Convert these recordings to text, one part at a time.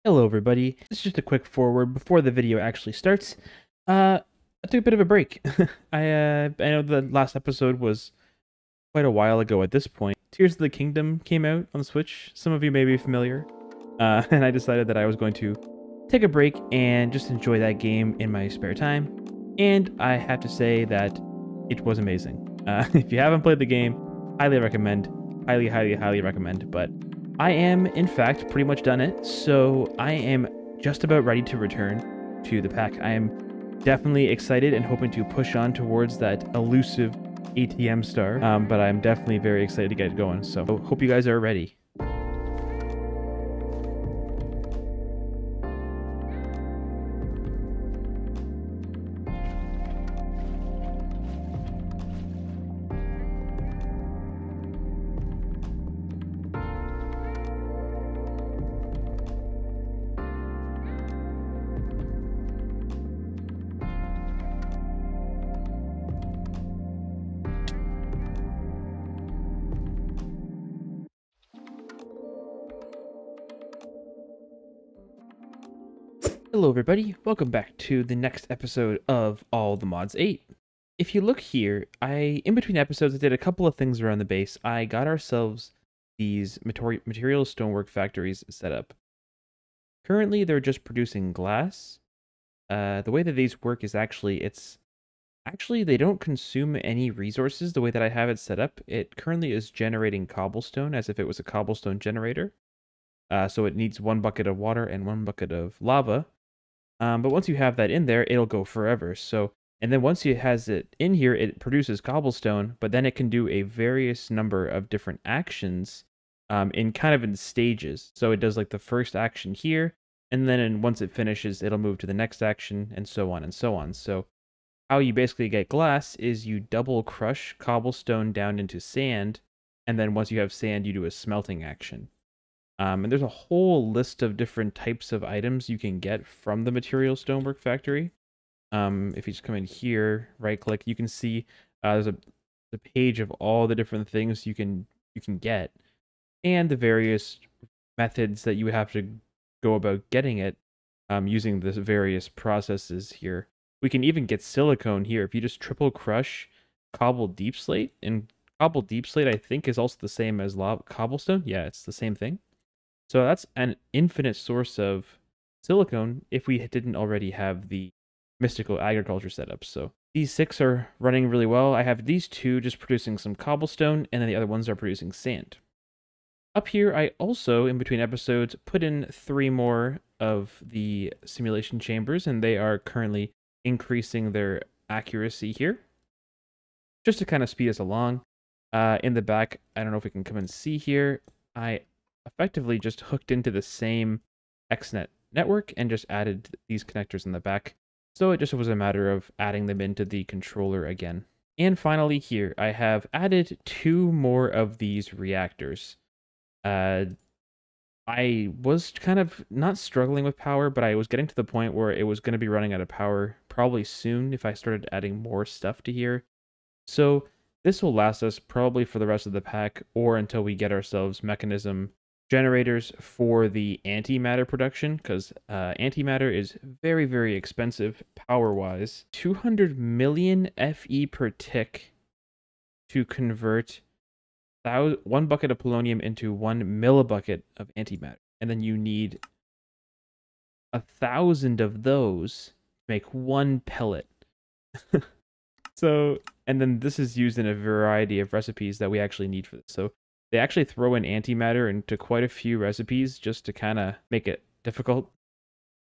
Hello everybody, this is just a quick forward before the video actually starts. I took a bit of a break. I know the last episode was quite a while ago at this point. Tears of the Kingdom came out on the Switch, some of you may be familiar. And I decided that I was going to take a break and just enjoy that game in my spare time. And I have to say that it was amazing. If you haven't played the game, highly recommend. Highly recommend. But I am, in fact, pretty much done it. So I am just about ready to return to the pack. I am definitely excited and hoping to push on towards that elusive ATM Star. But I'm definitely very excited to get it going. So hope you guys are ready. Hello everybody, welcome back to the next episode of All the Mods 8. If you look here, in between episodes I did a couple of things around the base. I got ourselves these material stonework factories set up. Currently they're just producing glass. The way that these work is actually they don't consume any resources the way that I have it set up. It currently is generating cobblestone as if it was a cobblestone generator. So it needs 1 bucket of water and 1 bucket of lava. But once you have that in there, it'll go forever. So, and then once it has it in here, it produces cobblestone, but then it can do a various number of different actions in kind of in stages. So it does like the first action here, and then once it finishes, it'll move to the next action, and so on and so on. So how you basically get glass is you double crush cobblestone down into sand, and then once you have sand, you do a smelting action. And there's a whole list of different types of items you can get from the Material Stonework Factory. If you just come in here, right click, you can see there's a page of all the different things you can get, and the various methods that you would have to go about getting it using the various processes here. We can even get silicone here if you just triple crush cobbled deep slate, and cobbled deep slate I think is also the same as cobblestone. Yeah, it's the same thing. So that's an infinite source of silicone if we didn't already have the mystical agriculture setup. So these 6 are running really well. I have these 2 just producing some cobblestone, and then the other ones are producing sand. Up here, I also, in between episodes, put in 3 more of the simulation chambers, and they are currently increasing their accuracy here, just to kind of speed us along. In the back, I don't know if we can come and see here, I effectively just hooked into the same XNet network and just added these connectors in the back. So it just was a matter of adding them into the controller again. And finally here, I have added 2 more of these reactors. I was kind of not struggling with power, but I was getting to the point where it was going to be running out of power probably soon if I started adding more stuff to here. So this will last us probably for the rest of the pack, or until we get ourselves mechanism generators for the antimatter production, because antimatter is very expensive power-wise. 200 million FE per tick to convert 1 bucket of polonium into 1 millibucket of antimatter, and then you need 1,000 of those to make 1 pellet. So, and then this is used in a variety of recipes that we actually need for this. So they actually throw in antimatter into quite a few recipes just to kind of make it difficult.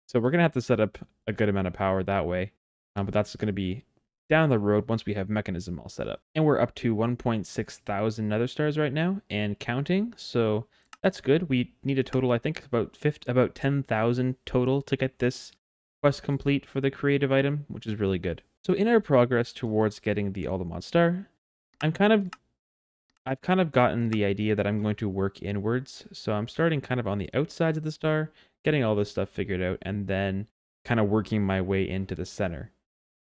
So we're going to have to set up a good amount of power that way. But that's going to be down the road once we have mechanism all set up. And we're up to 1.6 thousand nether stars right now and counting. So that's good. We need a total, I think, about 10,000 total to get this quest complete for the creative item, which is really good. So in our progress towards getting the All the Mod Star, I've kind of gotten the idea that I'm going to work inwards. So I'm starting kind of on the outsides of the star, getting all this stuff figured out, and then kind of working my way into the center.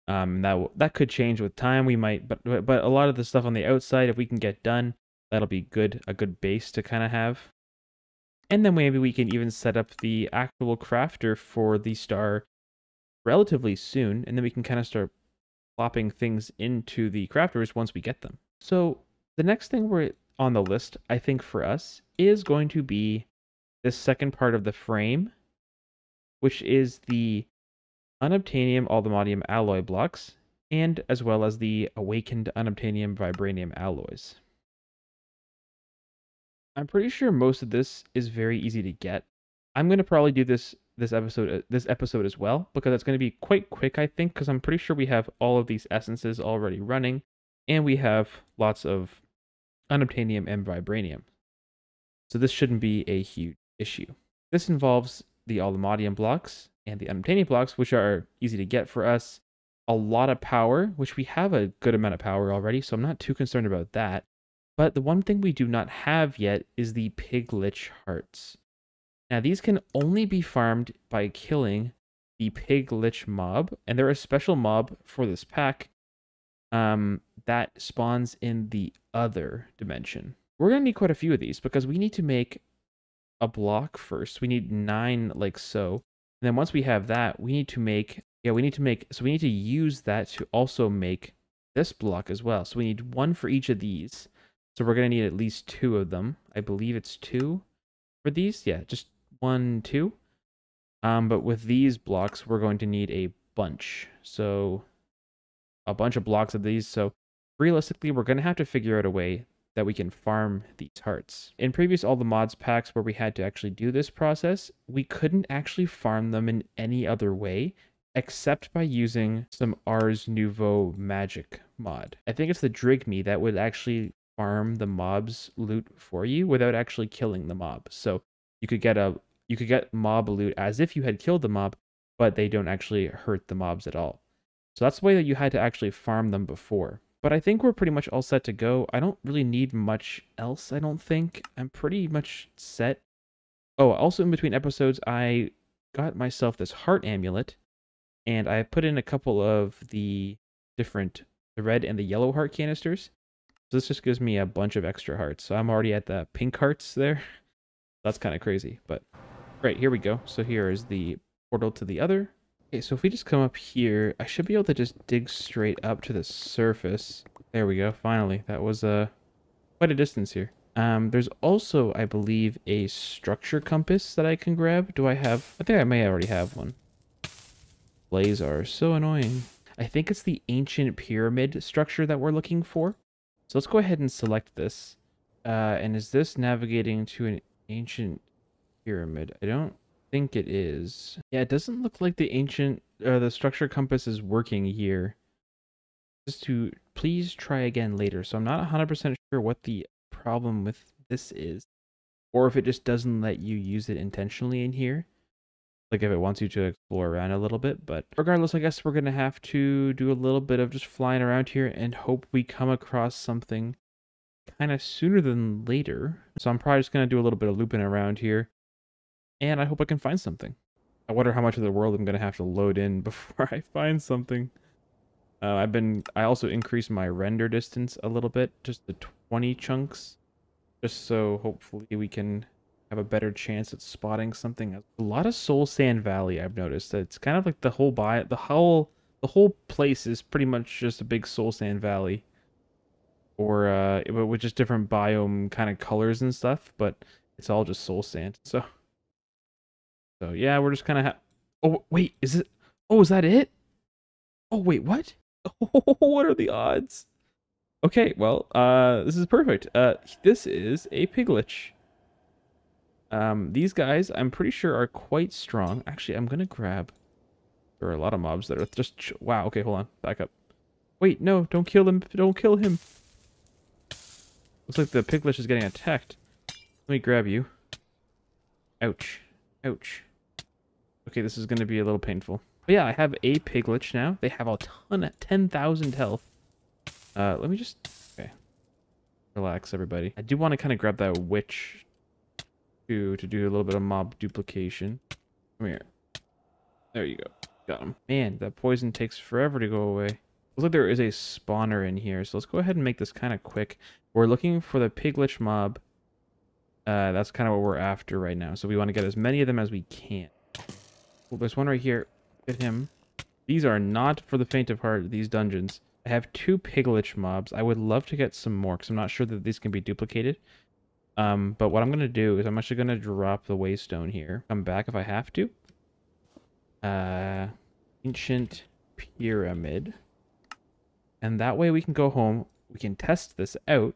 That could change with time. We might, but a lot of the stuff on the outside, if we can get done, that'll be good, a good base to kind of have. And then maybe we can even set up the actual crafter for the star relatively soon, and then we can kind of start plopping things into the crafters once we get them. So the next thing we're on the list, I think for us, is going to be this second part of the frame, which is the unobtainium aldehydium alloy blocks, and as well as the awakened unobtainium vibranium alloys. I'm pretty sure most of this is very easy to get. I'm going to probably do this episode as well, because it's going to be quite quick, I think, because I'm pretty sure we have all of these essences already running, and we have lots of unobtainium and vibranium. So this shouldn't be a huge issue. This involves the aldehydium blocks and the unobtainium blocks, which are easy to get for us. A lot of power, which we have a good amount of power already, so I'm not too concerned about that. But the one thing we do not have yet is the Piglich hearts. Now these can only be farmed by killing the Piglich mob, and they're a special mob for this pack that spawns in the other dimension. We're going to need quite a few of these because we need to make a block first. We need 9 like so. And then once we have that, we need to use that to also make this block as well. So we need 1 for each of these. So we're going to need at least 2 of them. I believe it's 2 for these. Yeah, just 1, 2. But with these blocks, we're going to need a bunch. So a bunch of blocks of these. So realistically, we're going to have to figure out a way that we can farm these hearts. In previous All the Mods packs where we had to actually do this process, we couldn't actually farm them in any other way except by using some Ars Nouveau magic mod. I think it's the Drygmy that would actually farm the mob's loot for you without actually killing the mob. So you could get mob loot as if you had killed the mob, but they don't actually hurt the mobs at all. So that's the way that you had to actually farm them before. But I think we're pretty much all set to go. I don't really need much else, I don't think. I'm pretty much set. Oh, also in between episodes, I got myself this heart amulet, and I put in a couple of the red and the yellow heart canisters. So this just gives me a bunch of extra hearts. So I'm already at the pink hearts there. That's kind of crazy, but right, here we go. So here is the portal to the other. Okay, so if we just come up here, I should be able to just dig straight up to the surface. There we go, finally. That was quite a distance here. There's also, I believe, a structure compass that I can grab. I think I may already have one. Blaze are so annoying. I think it's the ancient pyramid structure that we're looking for. So let's go ahead and select this. And is this navigating to an ancient pyramid? I don't think it is. Yeah, it doesn't look like the structure compass is working here. Just to please try again later. So I'm not 100% sure what the problem with this is, or if it just doesn't let you use it intentionally in here, like if it wants you to explore around a little bit. But regardless, I guess we're gonna have to do a little bit of just flying around here and hope we come across something kind of sooner than later. So I'm probably just gonna do a little bit of looping around here, and I hope I can find something. I wonder how much of the world I'm gonna have to load in before I find something. I also increased my render distance a little bit, just to 20 chunks, just so hopefully we can have a better chance at spotting something. A lot of Soul Sand Valley, I've noticed. It's kind of like the whole place is pretty much just a big Soul Sand Valley, or with just different biome kind of colors and stuff, but it's all just soul sand. So yeah, we're just kind of oh wait, is it? Oh, is that it? Oh wait, what? Oh, what are the odds? Okay, well, this is perfect. This is a Piglich. These guys, I'm pretty sure, are quite strong. Actually, I'm gonna grab. There are a lot of mobs that are just wow. Okay, hold on, back up. Wait, no, don't kill him. Don't kill him. Looks like the Piglich is getting attacked. Let me grab you. Ouch. Ouch. Okay, this is gonna be a little painful. But yeah, I have a Piglich now. They have a ton, 10,000 health. Let me just... Okay. Relax, everybody. I do want to kind of grab that witch to do a little bit of mob duplication. Come here. There you go. Got him. Man, that poison takes forever to go away. Looks like there is a spawner in here, so let's go ahead and make this kind of quick. We're looking for the Piglich mob That's kind of what we're after right now. So we want to get as many of them as we can. Well, there's one right here. Get him. These are not for the faint of heart, these dungeons. I have 2 Piglich mobs. I would love to get some more because I'm not sure that these can be duplicated. But what I'm going to do is I'm actually going to drop the waystone here. Come back if I have to. Ancient Pyramid. And that way we can go home. We can test this out.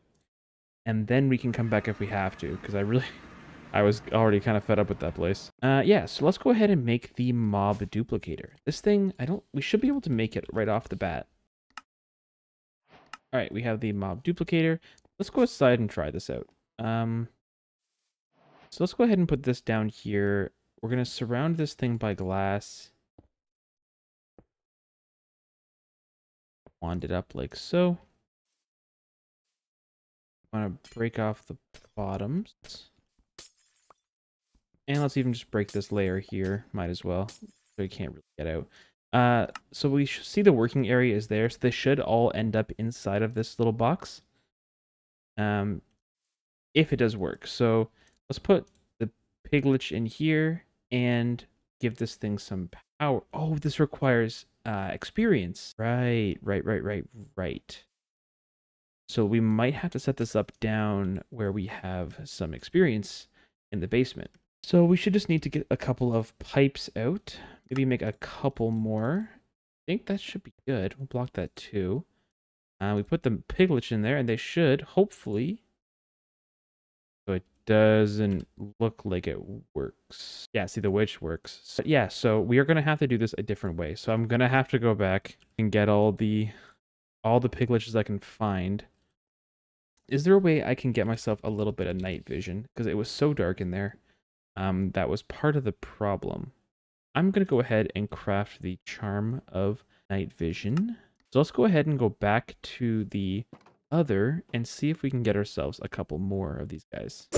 And then we can come back if we have to. Because I was already kind of fed up with that place. Yeah, so let's go ahead and make the mob duplicator. This thing, we should be able to make it right off the bat. All right, we have the mob duplicator. Let's go aside and try this out. So let's go ahead and put this down here. We're going to surround this thing by glass. Wand it up like so. I want to break off the bottoms. And let's even just break this layer here. Might as well. So you can't really get out. So we see the working area is there. So they should all end up inside of this little box. If it does work. So let's put the Piglich in here and give this thing some power. Oh, this requires experience. Right. So we might have to set this up down where we have some experience in the basement. So we should just need to get a couple of pipes out. Maybe make a couple more. I think that should be good. We'll block that too. We put the Piglich in there and they should hopefully... So it doesn't look like it works. Yeah, see, the witch works. So, yeah, so we are going to have to do this a different way. So I'm going to have to go back and get all the Pigliches I can find. Is there a way I can get myself a little bit of night vision? Because it was so dark in there. That was part of the problem. I'm going to go ahead and craft the charm of night vision. So let's go ahead and go back to the other and see if we can get ourselves a couple more of these guys.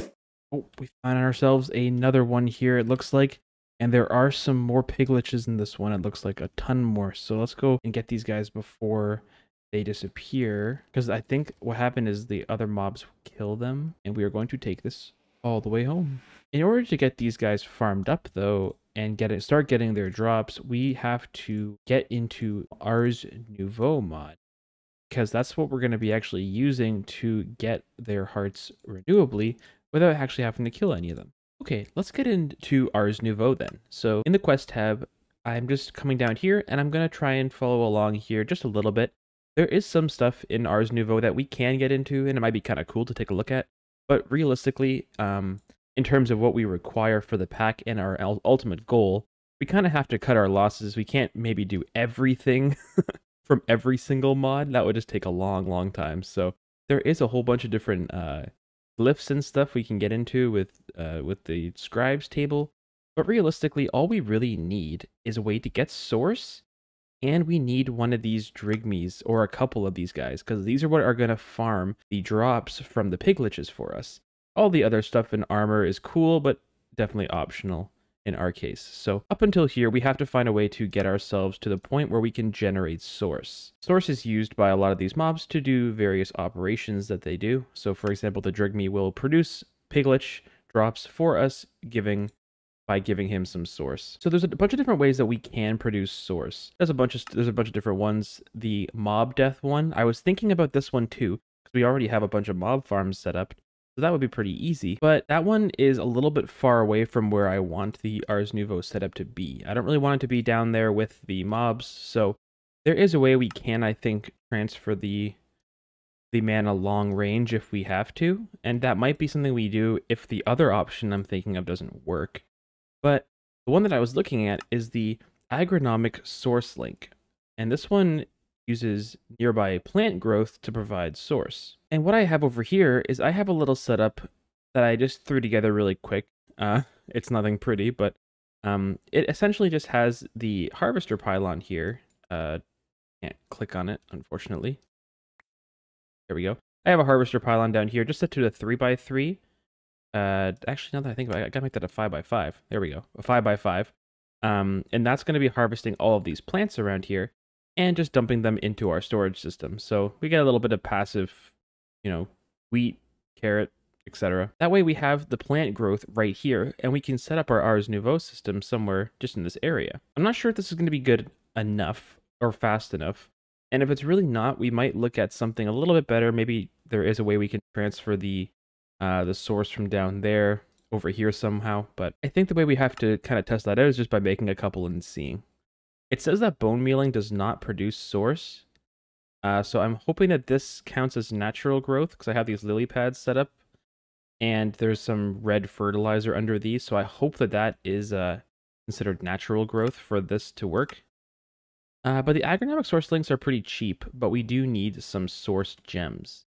Oh, we found ourselves another one here, it looks like. And there are some more Pigliches in this one. It looks like a ton more. So let's go and get these guys before they disappear. Because I think what happened is the other mobs kill them. And we are going to take this all the way home. In order to get these guys farmed up, though, and start getting their drops, we have to get into Ars Nouveau mod. Because that's what we're going to be actually using to get their hearts renewably without actually having to kill any of them. Okay, let's get into Ars Nouveau then. So in the quest tab, I'm just coming down here and I'm going to try and follow along here just a little bit. There is some stuff in Ars Nouveau that we can get into and it might be kind of cool to take a look at. But realistically, in terms of what we require for the pack and our ultimate goal, we kind of have to cut our losses. We can't maybe do everything from every single mod. That would just take a long time. So there is a whole bunch of different glyphs and stuff we can get into with the scribes table. But realistically, all we really need is a way to get source, and we need one of these Drygmys or a couple of these guys, because these are what are going to farm the drops from the Pigliches for us. All the other stuff in armor is cool, but definitely optional in our case. So up until here, we have to find a way to get ourselves to the point where we can generate source. Source is used by a lot of these mobs to do various operations that they do. So for example, the Drygmy will produce Piglich drops for us by giving him some source. So there's a bunch of different ways that we can produce source. There's a bunch of different ones. The mob death one, I was thinking about this one too, because we already have a bunch of mob farms set up. So that would be pretty easy, but that one is a little bit far away from where I want the Ars Nouveau setup to be. I don't really want it to be down there with the mobs, so there is a way we can, I think, transfer the mana long range if we have to, and that might be something we do if the other option I'm thinking of doesn't work. But the one that I was looking at is the agronomic source link, and this one uses nearby plant growth to provide source. And what I have over here is I have a little setup that I just threw together really quick. It's nothing pretty, but it essentially just has the harvester pylon here. Can't click on it, unfortunately. There we go. I have a harvester pylon down here, just set to a 3x3. Actually, now that I think about it, I gotta make that a 5x5. There we go, a 5x5. And that's going to be harvesting all of these plants around here and just dumping them into our storage system. So we get a little bit of passive, wheat, carrot, etc. That way we have the plant growth right here, and we can set up our Ars Nouveau system somewhere just in this area. I'm not sure if this is going to be good enough or fast enough, and if it's really not, we might look at something a little bit better. Maybe there is a way we can transfer the source from down there over here somehow, but I think the way we have to kind of test that out is just by making a couple and seeing. It says that bone mealing does not produce source, so I'm hoping that this counts as natural growth because I have these lily pads set up, and there's some red fertilizer under these, so I hope that that is considered natural growth for this to work. But the agronomic source links are pretty cheap, but we do need some source gems.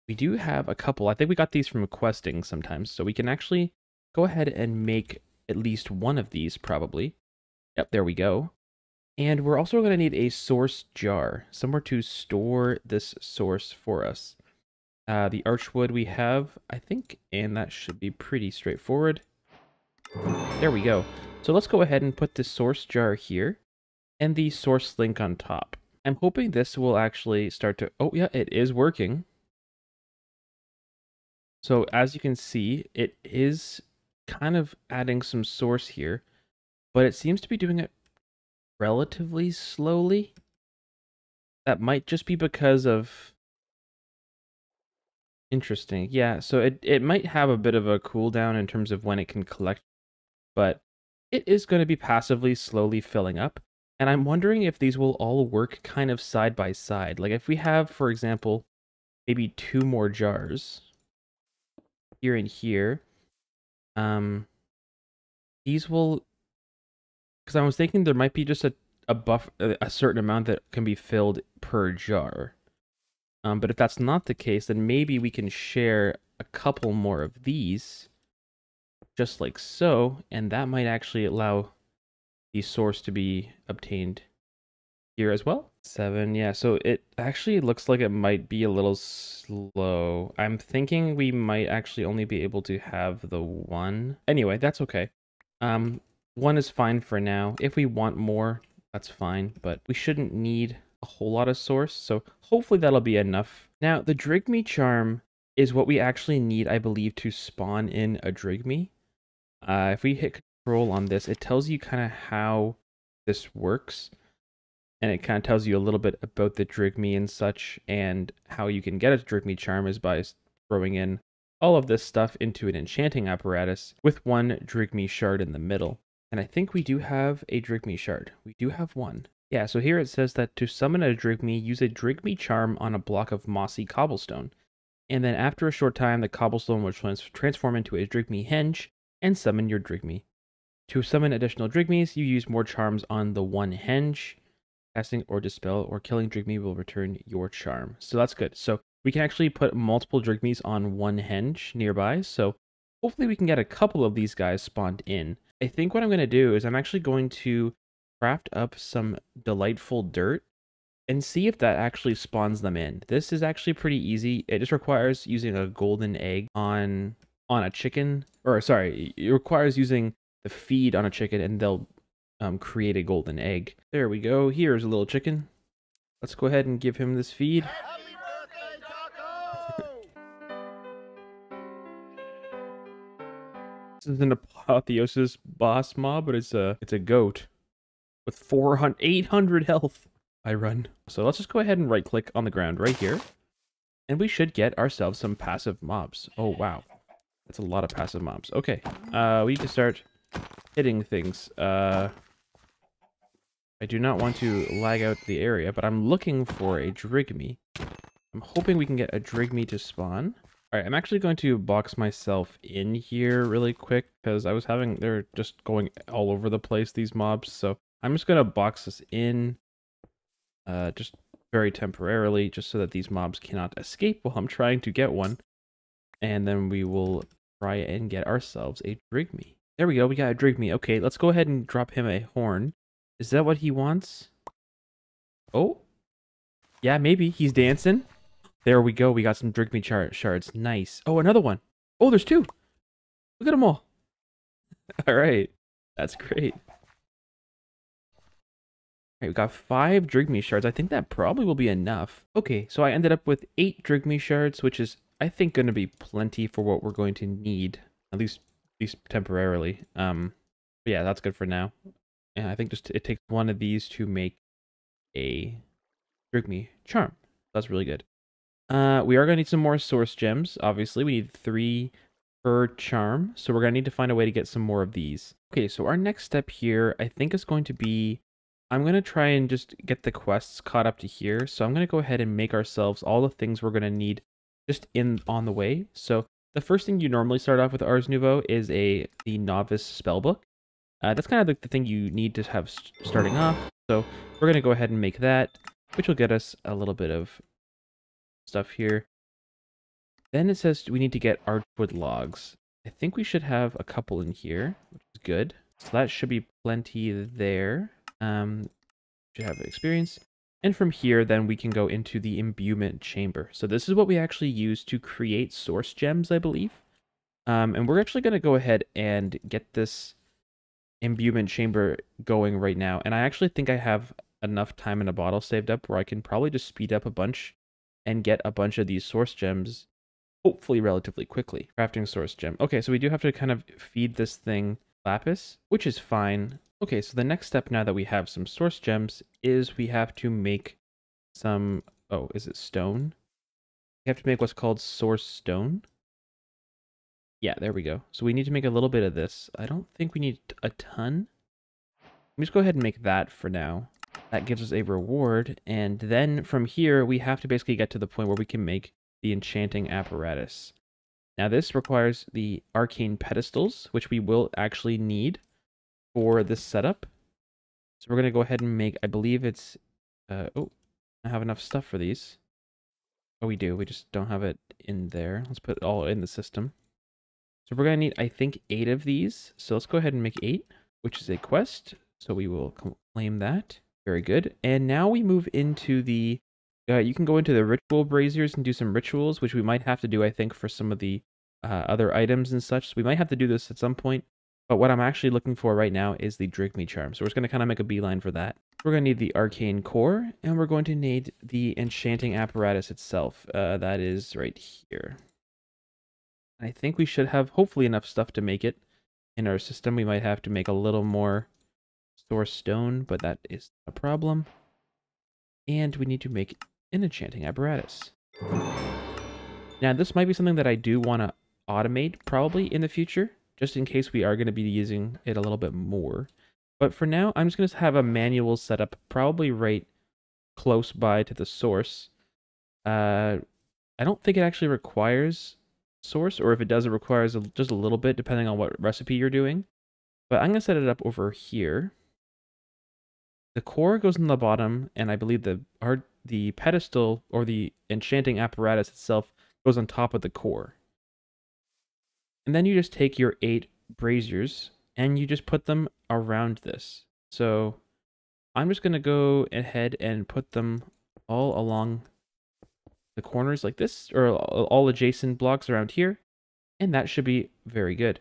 We do have a couple. I think we got these from questing sometimes, so we can actually go ahead and make at least one of these probably. Yep, there we go. And we're also going to need a source jar, somewhere to store this source for us. The archwood we have, I think, and that should be pretty straightforward. There we go. So let's go ahead and put the source jar here and the source link on top. I'm hoping this will actually start to... Oh, yeah, it is working. So as you can see, it is kind of adding some source here, but it seems to be doing it relatively slowly. That might just be because of... Interesting. Yeah, so it might have a bit of a cooldown in terms of when it can collect, but it is going to be passively slowly filling up. And I'm wondering if these will all work kind of side by side. Like if we have, for example, maybe 2 more jars here and here, these will... Because I was thinking there might be just a certain amount that can be filled per jar. But if that's not the case, then maybe we can share a couple more of these, just like so, and that might actually allow the source to be obtained here as well. 7, yeah, so it actually looks like it might be a little slow. I'm thinking we might actually only be able to have the 1. Anyway, that's okay. 1 is fine for now. If we want more, that's fine, but we shouldn't need a whole lot of source, so hopefully that'll be enough. Now, the Drygmy charm is what we actually need, I believe, to spawn in a Drygmy. If we hit control on this, it tells you kind of how this works, and it kind of tells you a little bit about the Drygmy and such, and how you can get a Drygmy charm is by throwing in all of this stuff into an enchanting apparatus with 1 Drygmy shard in the middle. And I think we do have a Drygmy shard. We do have 1. Yeah, so here it says that to summon a Drygmy, use a Drygmy charm on a block of mossy cobblestone. And then after a short time, the cobblestone will transform into a Drygmy henge and summon your Drygmy. To summon additional Drygmys, you use more charms on the 1 henge. Casting or dispel or killing Drygmy will return your charm. So that's good. So we can actually put multiple Drygmys on 1 henge nearby. So hopefully we can get a couple of these guys spawned in. I think what I'm going to do is I'm actually going to craft up some delightful dirt and see if that actually spawns them in. This is actually pretty easy. It just requires using a golden egg on a chicken, or sorry, it requires using the feed on a chicken, and they'll create a golden egg. There we go. Here's a little chicken. Let's go ahead and give him this feed. Happy birthday, Taco! This is an apotheosis boss mob, but it's a goat with 800 health. I run. So let's just go ahead and right click on the ground right here, and we should get ourselves some passive mobs. Oh wow, that's a lot of passive mobs. Okay, we need to start hitting things. I do not want to lag out the area, but I'm looking for a Drygmy. I'm hoping we can get a Drygmy to spawn. Alright, I'm actually going to box myself in here really quick, because they're just going all over the place, these mobs, so I'm just going to box us in, just very temporarily, just so that these mobs cannot escape while I'm trying to get one, and then we will try and get ourselves a Drygmy. There we go, we got a Drygmy. Okay, let's go ahead and drop him a horn. Is that what he wants? Oh, yeah, maybe. He's dancing. There we go. We got some Drygmy shards. Nice. Oh, another one. Oh, there's 2. Look at them all. All right. That's great. All right, we got 5 Drygmy shards. I think that probably will be enough. Okay, so I ended up with 8 Drygmy shards, which is I think, going to be plenty for what we're going to need, at least temporarily. But yeah, that's good for now. And I think just it takes one of these to make a Drygmy charm. That's really good. We are going to need some more source gems. Obviously, we need 3 per charm, so we're going to need to find a way to get some more of these. Okay, so our next step here, I think, is going to be, I'm going to try and just get the quests caught up to here. So I'm going to go ahead and make ourselves all the things we're going to need just on the way. So the first thing you normally start off with Ars Nouveau is the novice spellbook. That's kind of like the thing you need to have starting off. So we're going to go ahead and make that, which will get us a little bit of stuff here. Then it says we need to get archwood logs. I think we should have a couple in here, which is good. So that should be plenty there. Should have experience. And from here, then we can go into the imbuement chamber. So this is what we actually use to create source gems, I believe. And we're actually going to go ahead and get this imbuement chamber going right now. And I actually think I have enough time in a bottle saved up where I can probably just speed up a bunch and get a bunch of these source gems, hopefully relatively quickly. Crafting source gem. Okay, so we do have to kind of feed this thing lapis, which is fine. Okay, so the next step now that we have some source gems is we have to make some, oh, is it stone? We have to make what's called source stone. Yeah, there we go. So we need to make a little bit of this. I don't think we need a ton. Let me just go ahead and make that for now. That gives us a reward. And then from here, we have to basically get to the point where we can make the enchanting apparatus. Now this requires the arcane pedestals, which we will actually need for this setup. So we're going to go ahead and make, I believe it's, oh, I have enough stuff for these. Oh, we do. We just don't have it in there. Let's put it all in the system. So we're going to need, I think, 8 of these. So let's go ahead and make 8, which is a quest. So we will claim that. Very good. And now we move into the, you can go into the ritual braziers and do some rituals, which we might have to do, I think, for some of the other items and such. So we might have to do this at some point. But what I'm actually looking for right now is the Drygmy charm. So we're just going to kind of make a beeline for that. We're going to need the arcane core, and we're going to need the enchanting apparatus itself. That is right here. I think we should have hopefully enough stuff to make it in our system. We might have to make a little more source stone, but that is a problem. And we need to make an enchanting apparatus. Now, this might be something that I do want to automate probably in the future, just in case we are going to be using it a little bit more. But for now, I'm just going to have a manual setup probably right close by to the source. I don't think it actually requires source, or if it does, it requires just a little bit depending on what recipe you're doing. But I'm going to set it up over here. The core goes in the bottom, and I believe the pedestal or the enchanting apparatus itself goes on top of the core. And then you just take your 8 braziers and you just put them around this. So I'm just going to go ahead and put them all along the corners like this, or all adjacent blocks around here, and that should be very good.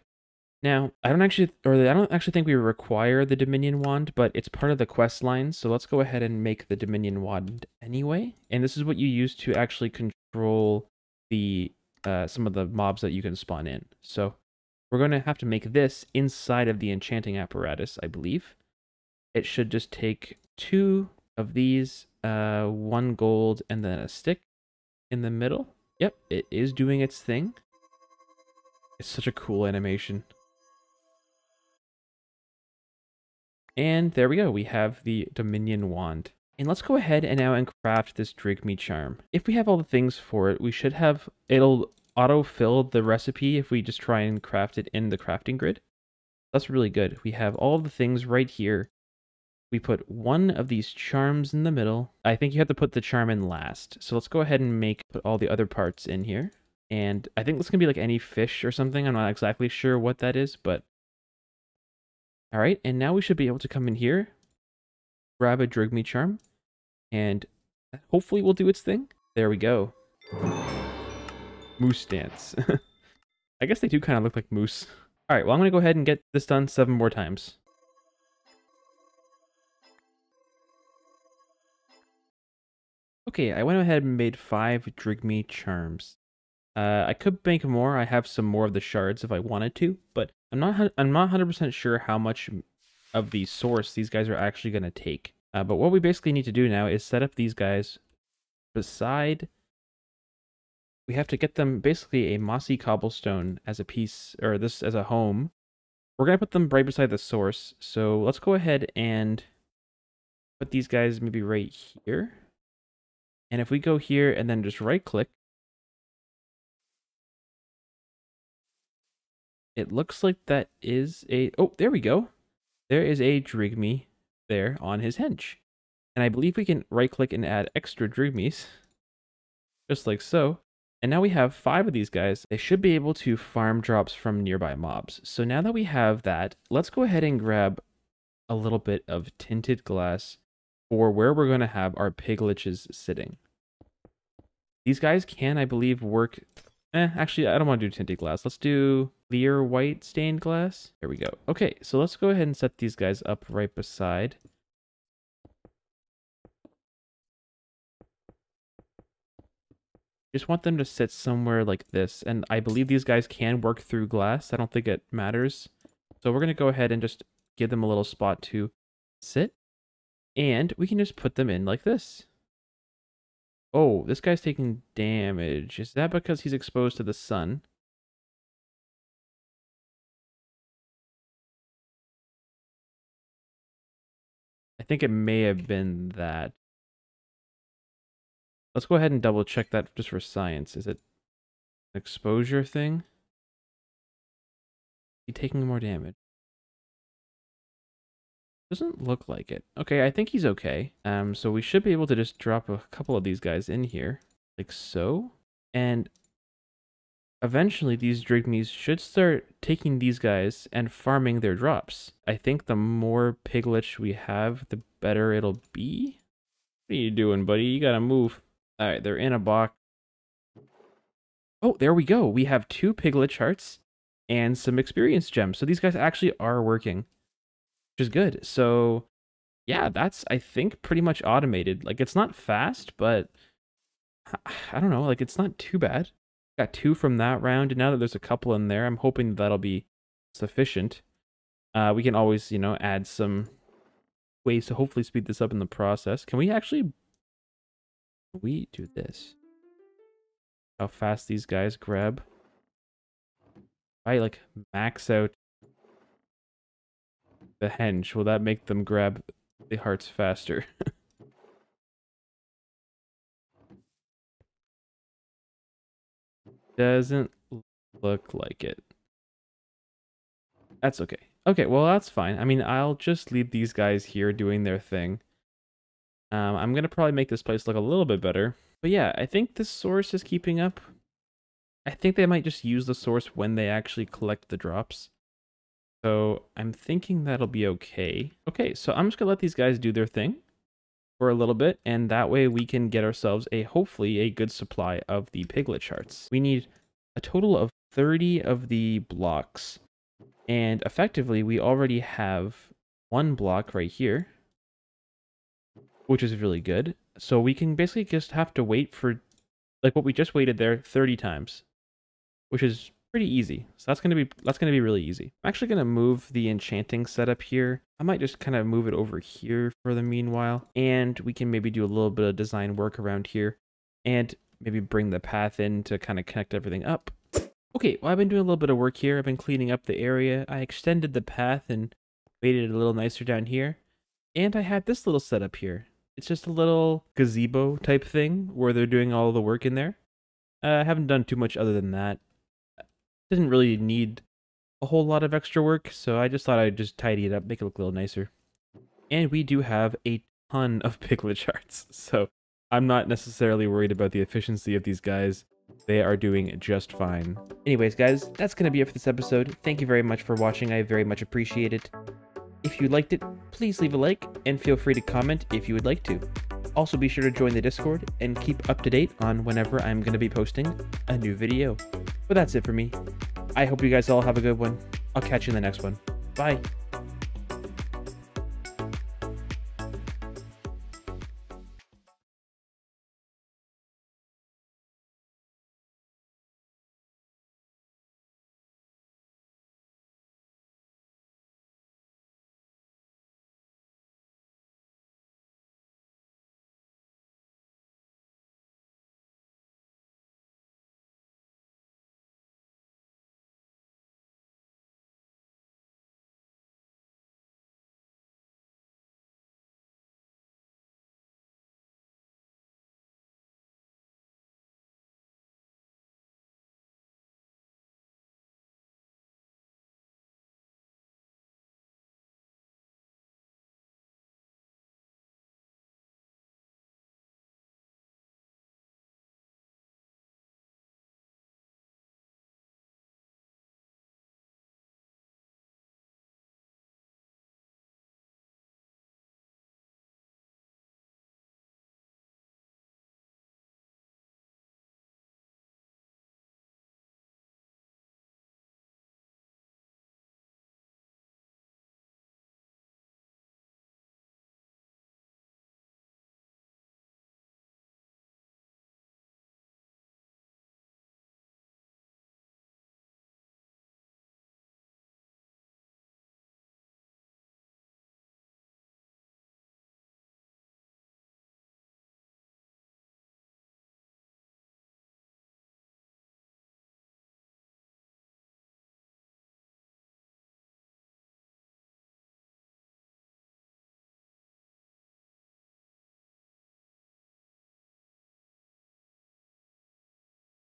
Now, I don't actually think we require the Dominion Wand, but it's part of the quest line, so let's go ahead and make the Dominion Wand anyway. And this is what you use to actually control the some of the mobs that you can spawn in. So we're going to have to make this inside of the enchanting apparatus, I believe. It should just take 2 of these, 1 gold, and then a stick in the middle. Yep, it is doing its thing. It's such a cool animation. And there we go, we have the Dominion Wand. And let's go ahead and now craft this Drygmy charm. If we have all the things for it, we should have, it'll auto-fill the recipe if we just try and craft it in the crafting grid. That's really good. We have all the things right here. We put 1 of these charms in the middle. I think you have to put the charm in last. So let's go ahead and put all the other parts in here. And I think this can be like any fish or something. I'm not exactly sure what that is, but all right, and now we should be able to come in here, grab a Drygmy charm, and hopefully we'll do its thing. There we go. Moose dance. I guess they do kind of look like moose. All right, well, I'm going to go ahead and get this done 7 more times. Okay, I went ahead and made 5 Drygmy charms. I could make more. I have some more of the shards if I wanted to, but I'm not 100% sure how much of the source these guys are actually going to take. But what we basically need to do now is set up these guys beside. We have to get them basically a mossy cobblestone as a piece, or this as a home. We're going to put them right beside the source. So let's go ahead and put these guys maybe right here. And if we go here and then just right click, it looks like that is a, oh, there we go. There is a Drygmy there on his henge. And I believe we can right click and add extra Drygmys, just like so. And now we have 5 of these guys. They should be able to farm drops from nearby mobs. So now that we have that, let's go ahead and grab a little bit of tinted glass for where we're going to have our Pigliches sitting. These guys can, I believe, work. Actually, I don't want to do tinted glass. Let's do clear white stained glass. There we go. Okay, so let's go ahead and set these guys up right beside. Just want them to sit somewhere like this. And I believe these guys can work through glass. I don't think it matters. So we're going to go ahead and just give them a little spot to sit. And we can just put them in like this. Oh, this guy's taking damage. Is that because he's exposed to the sun? I think it may have been that. Let's go ahead and double check that just for science. Is it an exposure thing? He taking more damage? Doesn't look like it. Okay, I think he's okay. So we should be able to just drop a couple of these guys in here, like so. And eventually these Drygmys should start taking these guys and farming their drops. I think the more Piglich we have, the better it'll be. What are you doing, buddy? You gotta move. All right, they're in a box. Oh, there we go. We have 2 Piglich hearts and some experience gems. So these guys actually are working, which is good. So yeah, that's, I think, pretty much automated. Like, it's not fast, but I don't know, like, it's not too bad. Got 2 from that round, and now that there's a couple in there, I'm hoping that'll be sufficient. We can always, you know, add some ways to hopefully speed this up in the process. Can we actually do this? How fast these guys grab. I like max out the henge. Will that make them grab the hearts faster? Doesn't look like it. That's okay. Okay, well, that's fine. I mean, I'll just leave these guys here doing their thing. I'm going to probably make this place look a little bit better. But yeah, I think this source is keeping up. I think they might just use the source when they actually collect the drops. So I'm thinking that'll be okay. Okay, so I'm just going to let these guys do their thing for a little bit. And that way we can get ourselves hopefully a good supply of the Piglich hearts. We need a total of 30 of the blocks. And effectively, we already have 1 block right here, which is really good. So we can basically just have to wait for, like what we just waited there, 30 times, which is pretty easy. So that's gonna be really easy. I'm actually gonna move the enchanting setup here. I might just kind of move it over here for the meanwhile, and we can maybe do a little bit of design work around here, and maybe bring the path in to kind of connect everything up. Okay, well, I've been doing a little bit of work here. I've been cleaning up the area. I extended the path and made it a little nicer down here. And I had this little setup here. It's just a little gazebo type thing where they're doing all the work in there. I haven't done too much other than that. Didn't really need a whole lot of extra work, so I just thought I'd just tidy it up, make it look a little nicer. And we do have a ton of Piglich hearts, so I'm not necessarily worried about the efficiency of these guys. They are doing just fine. Anyways, guys, that's going to be it for this episode. Thank you very much for watching. I very much appreciate it. If you liked it, please leave a like and feel free to comment if you would like to. Also, be sure to join the Discord and keep up to date on whenever I'm going to be posting a new video. But that's it for me. I hope you guys all have a good one. I'll catch you in the next one. Bye.